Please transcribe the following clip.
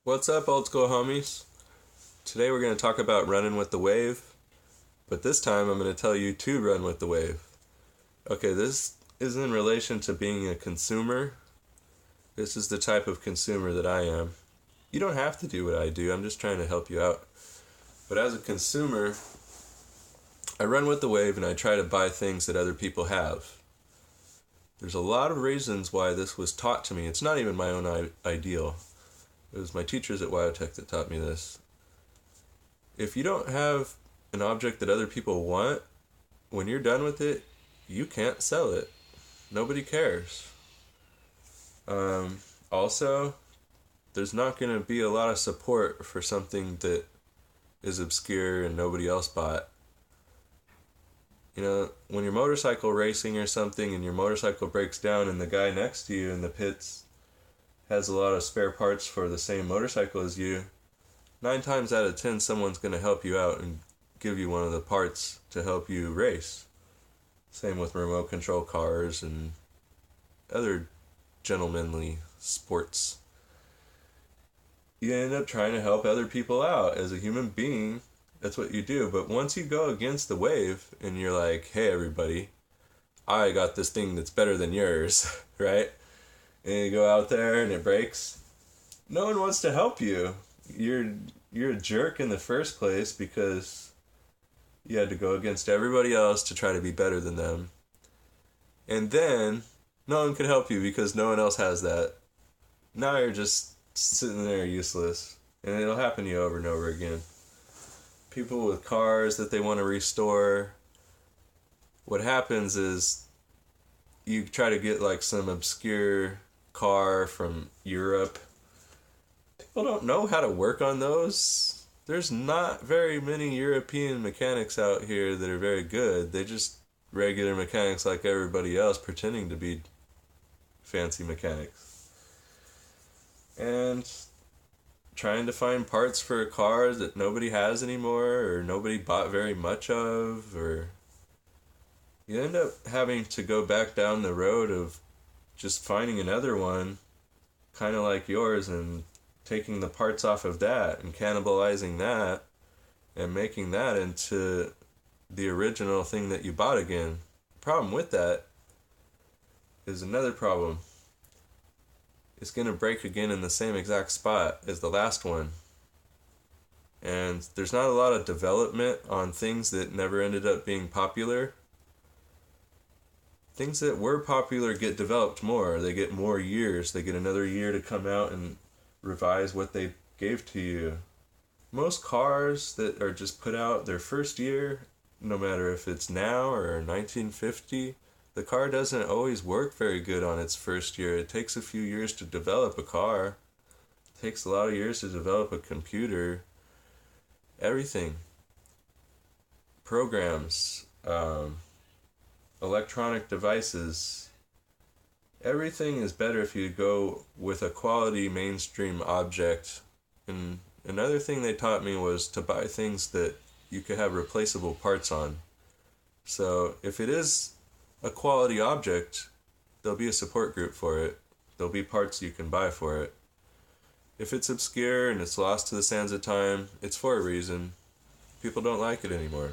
What's up, old school homies? Today we're going to talk about running with the wave, but this time I'm going to tell you to run with the wave. Okay, this is in relation to being a consumer. This is the type of consumer that I am. You don't have to do what I do, I'm just trying to help you out. But as a consumer, I run with the wave and I try to buy things that other people have. There's a lot of reasons why this was taught to me. It's not even my own ideal. It was my teachers at Wyotech that taught me this. If you don't have an object that other people want, when you're done with it, you can't sell it. Nobody cares. Also, there's not going to be a lot of support for something that is obscure and nobody else bought. You know, when you're motorcycle racing or something and your motorcycle breaks down and the guy next to you in the pits has a lot of spare parts for the same motorcycle as you, 9 times out of 10 someone's going to help you out and give you one of the parts to help you race. Same with remote control cars and other gentlemanly sports. You end up trying to help other people out. As a human being, that's what you do. But once you go against the wave and you're like, hey everybody, I got this thing that's better than yours, right? And you go out there and it breaks, no one wants to help you. You're a jerk in the first place because you had to go against everybody else to try to be better than them. And then no one can help you because no one else has that. Now you're just sitting there useless. And it'll happen to you over and over again. People with cars that they want to restore, what happens is you try to get like some obscure car from Europe. People don't know how to work on those. There's not very many European mechanics out here that are very good. They're just regular mechanics like everybody else pretending to be fancy mechanics. And trying to find parts for a car that nobody has anymore or nobody bought very much of, or you end up having to go back down the road of just finding another one kind of like yours and taking the parts off of that and cannibalizing that and making that into the original thing that you bought again. The problem with that is another problem. It's going to break again in the same exact spot as the last one. And there's not a lot of development on things that never ended up being popular. Things that were popular get developed more. They get more years. They get another year to come out and revise what they gave to you. Most cars that are just put out their first year, no matter if it's now or 1950, the car doesn't always work very good on its first year. It takes a few years to develop a car. It takes a lot of years to develop a computer. Everything. Programs. Electronic devices. Everything is better if you go with a quality mainstream object. And another thing they taught me was to buy things that you could have replaceable parts on. So if it is a quality object, there'll be a support group for it. There'll be parts you can buy for it. If it's obscure and it's lost to the sands of time, it's for a reason. People don't like it anymore.